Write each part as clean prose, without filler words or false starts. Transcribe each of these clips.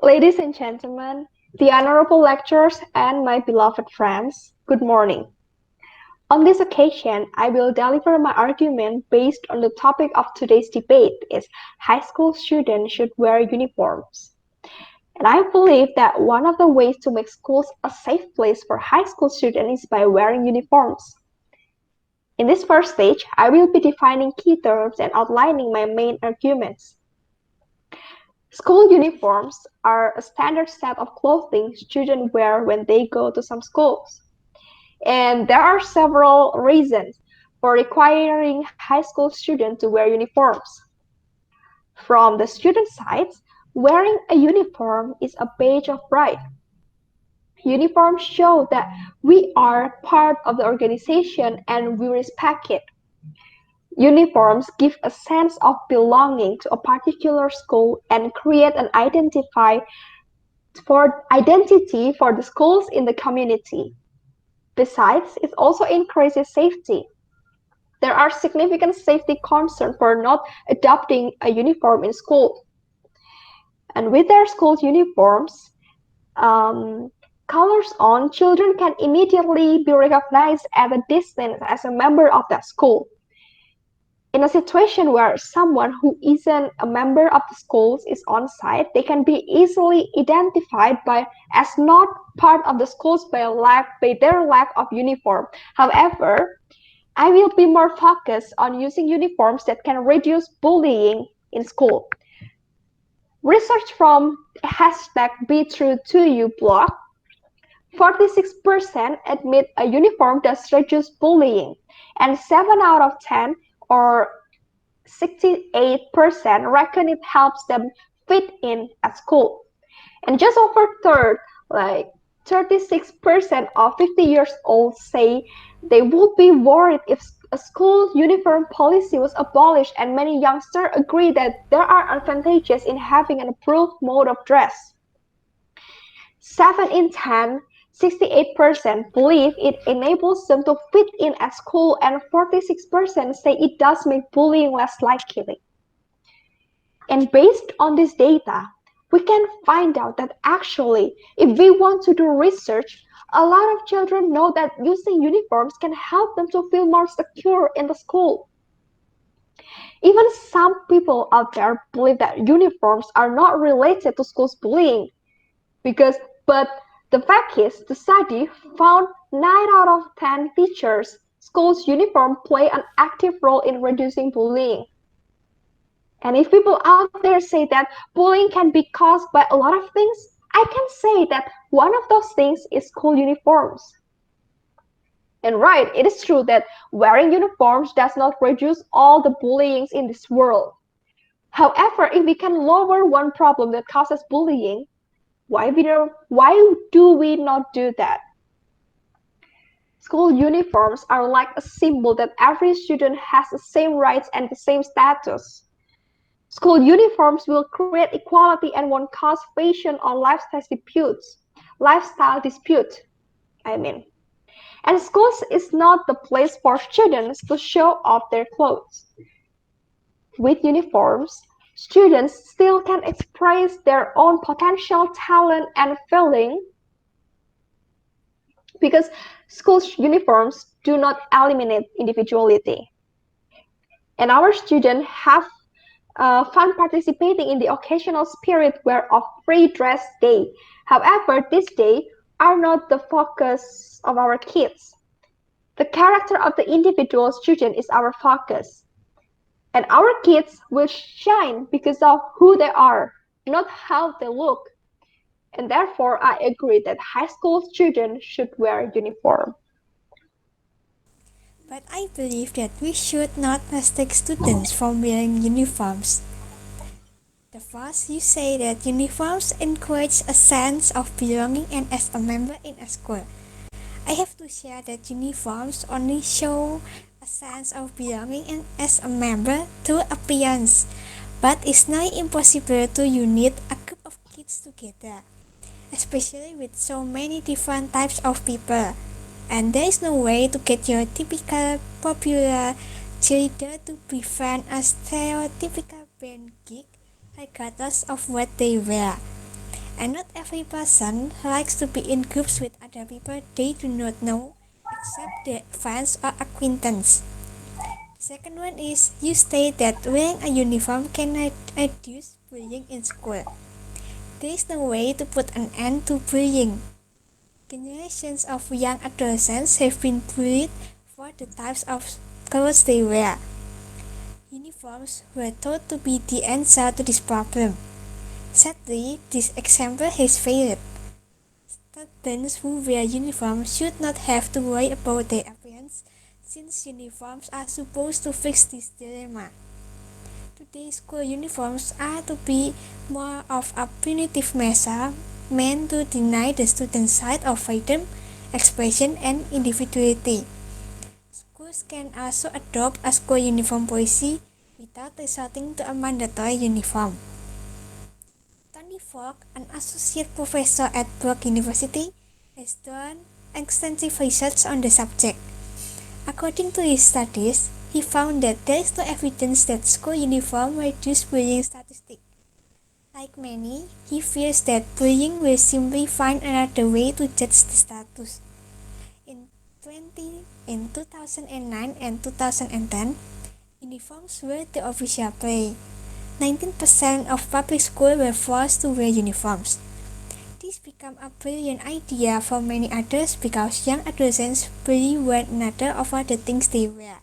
Ladies and gentlemen, the honorable lecturers and my beloved friends, good morning. On this occasion, I will deliver my argument based on the topic of today's debate is high school students should wear uniforms. And I believe that one of the ways to make schools a safe place for high school students is by wearing uniforms. In this first stage, I will be defining key terms and outlining my main arguments. School uniforms are a standard set of clothing students wear when they go to some schools. And there are several reasons for requiring high school students to wear uniforms. From the student side, wearing a uniform is a badge of pride. Uniforms show that we are part of the organization and we respect it. Uniforms give a sense of belonging to a particular school and create an identity for the schools in the community. Besides, it also increases safety. There are significant safety concerns for not adopting a uniform in school. And with their school uniforms, colors on, children can immediately be recognized at a distance as a member of that school. In a situation where someone who isn't a member of the schools is on site, they can be easily identified as not part of the schools by their lack of uniform. However, I will be more focused on using uniforms that can reduce bullying in school. Research from #BeTrueToYou blog, 46% admit a uniform does reduce bullying, and 7 out of 10 or 68% reckon it helps them fit in at school. And just over third, like 36% of 50 years old say they would be worried if a school uniform policy was abolished, and many youngsters agree that there are advantages in having an approved mode of dress. 7 in 10, 68% believe it enables them to fit in at school, and 46% say it does make bullying less likely. And based on this data, we can find out that actually, if we want to do research, a lot of children know that using uniforms can help them to feel more secure in the school. Even some people out there believe that uniforms are not related to school's bullying, but the fact is, the study found 9 out of 10 teachers' schools' uniform play an active role in reducing bullying. And if people out there say that bullying can be caused by a lot of things, I can say that one of those things is school uniforms. And right, it is true that wearing uniforms does not reduce all the bullying in this world. However, if we can lower one problem that causes bullying, why do we not do that? School uniforms are like a symbol that every student has the same rights and the same status. School uniforms will create equality and won't cause fashion or lifestyle dispute. And schools is not the place for students to show off their clothes. With uniforms, students still can express their own potential, talent, and feeling, because school uniforms do not eliminate individuality. And our students have fun participating in the occasional spirit wear of free dress day. However, this day are not the focus of our kids. The character of the individual student is our focus. And our kids will shine because of who they are, not how they look. And therefore, I agree that high school students should wear uniform. But I believe that we should not restrict students from wearing uniforms. The first, you say that uniforms encourage a sense of belonging and as a member in a school. I have to share that uniforms only show a sense of belonging and as a member through appearance, but it's not impossible to unite a group of kids together, especially with so many different types of people. And there is no way to get your typical popular cheerleader to prevent a stereotypical band geek regardless of what they wear. And not every person likes to be in groups with other people they do not know except their friends or acquaintances. The second one is you state that wearing a uniform can reduce bullying in school. There is no way to put an end to bullying. Generations of young adolescents have been bullied for the types of clothes they wear. Uniforms were thought to be the answer to this problem. Sadly, this example has failed. Students who wear uniforms should not have to worry about their appearance since uniforms are supposed to fix this dilemma. Today's school uniforms are to be more of a punitive measure meant to deny the students' side of freedom, expression, and individuality. Schools can also adopt a school uniform policy without resorting to a mandatory uniform. Tony Falk, an associate professor at Brock University, has done extensive research on the subject. According to his studies, he found that there is no evidence that school uniform reduce bullying statistics. Like many, he fears that bullying will simply find another way to judge the status. In 2009 and 2010, uniforms were the official play. 19% of public schools were forced to wear uniforms. This became a brilliant idea for many others because young adolescents bully one another over the things they wear.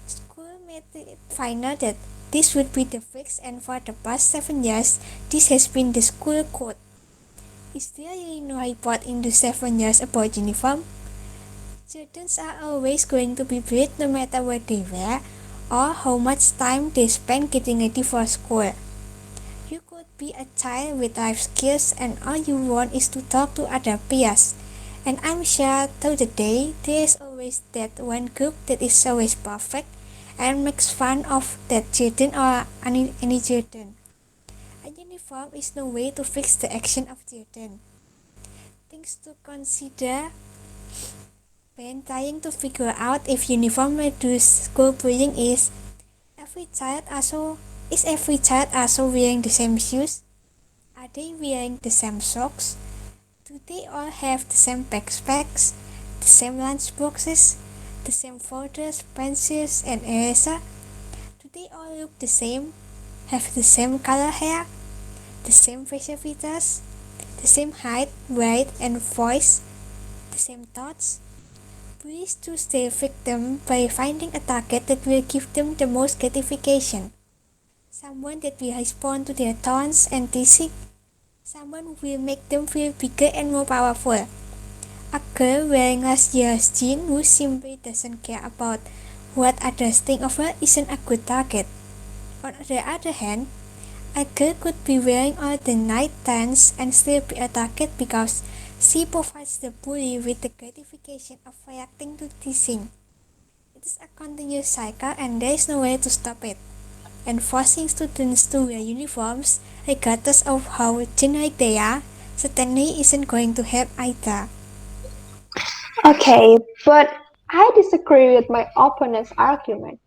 School made it final that this would be the fix, and for the past 7 years, this has been the school code. Is there really no report in the 7 years about uniform? Students are always going to be bullied no matter what they wear or how much time they spend getting ready for school. You could be a child with life skills and all you want is to talk to other peers. And I'm sure through the day there is always that one group that is always perfect and makes fun of that children or any children. A uniform is no way to fix the action of children. Things to consider when trying to figure out if uniform reduce school bullying is every child also wearing the same shoes? Are they wearing the same socks? Do they all have the same backpacks, the same lunch boxes, the same folders, pencils, and eraser? Do they all look the same, have the same color hair, the same facial features, the same height, weight, and voice, the same thoughts? Bullies choose their victim by finding a target that will give them the most gratification. Someone that will respond to their taunts and teasing. Someone who will make them feel bigger and more powerful. A girl wearing last year's jeans who simply doesn't care about what others think of her isn't a good target. On the other hand, a girl could be wearing all the night pants and still be a target because she provides the bully with the gratification of reacting to teasing. It is a continuous cycle and there is no way to stop it. And forcing students to wear uniforms, regardless of how generic they are, certainly isn't going to help either. Okay, but I disagree with my opponent's argument.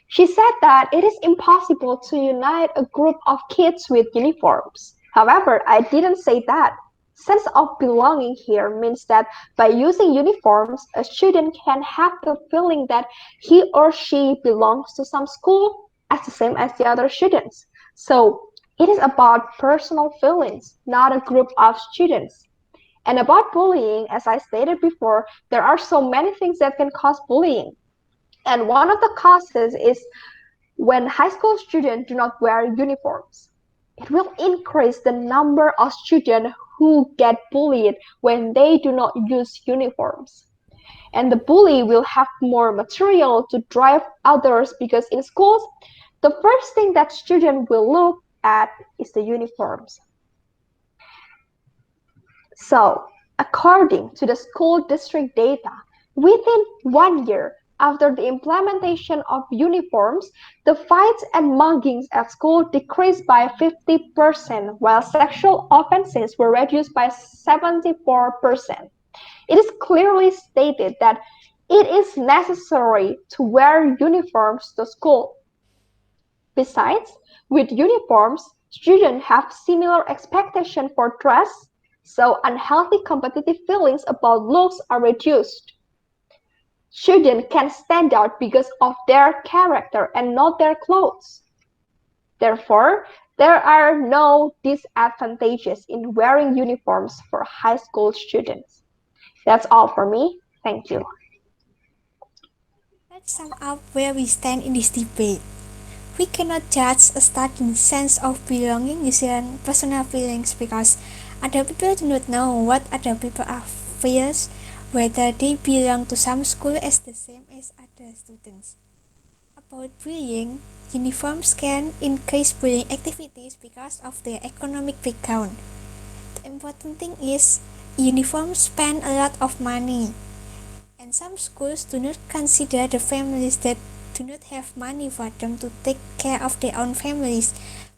She said that it is impossible to unite a group of kids with uniforms. However, I didn't say that. Sense of belonging here means that by using uniforms, a student can have the feeling that he or she belongs to some school as the same as the other students. So it is about personal feelings, not a group of students. And about bullying, as I stated before, there are so many things that can cause bullying. And one of the causes is when high school students do not wear uniforms. It will increase the number of students who get bullied when they do not use uniforms. And the bully will have more material to drive others because in schools, the first thing that students will look at is the uniforms. So, according to the school district data, within 1 year after the implementation of uniforms, the fights and muggings at school decreased by 50%, while sexual offenses were reduced by 74%. It is clearly stated that it is necessary to wear uniforms to school. Besides, with uniforms, Students have similar expectations for dress, so unhealthy competitive feelings about looks are reduced. Students can stand out because of their character and not their clothes. Therefore, there are no disadvantages in wearing uniforms for high school students. That's all for me. Thank you. Let's sum up where we stand in this debate. We cannot judge a student's sense of belonging using personal feelings because other people do not know what other people are feels, whether they belong to some school as the same as other students. About bullying, uniforms can increase bullying activities because of their economic background. The important thing is uniforms spend a lot of money, and some schools do not consider the families that do not have money for them to take care of their own families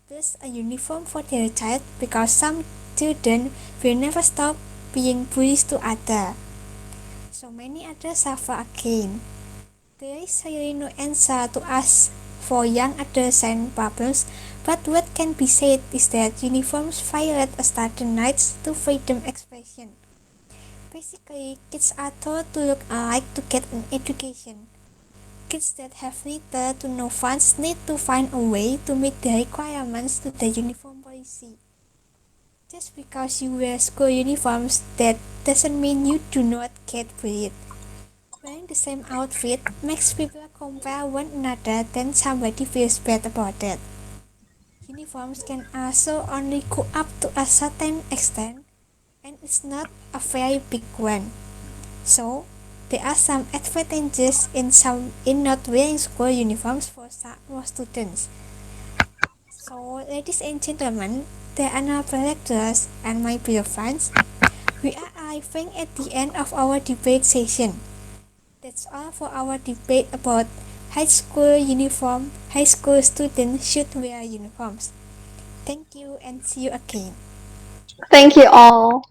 plus a uniform for their child because some children will never stop being bullies to others. So many others suffer again. There is really no answer to ask for young adolescent problems, but what can be said is that uniforms violate a student's rights to freedom expression. Basically, kids are taught to look alike to get an education. Kids that have little to no funds need to find a way to meet the requirements to the uniform policy. Just because you wear school uniforms, that doesn't mean you do not get bullied. Wearing the same outfit makes people compare one another, then somebody feels bad about it. Uniforms can also only go up to a certain extent, and it's not a very big one. So, there are some advantages in not wearing school uniforms for most students. So, ladies and gentlemen, there are now lecturers and my dear friends. We are arriving at the end of our debate session. That's all for our debate about high school uniform. High school students should wear uniforms. Thank you and see you again. Thank you all.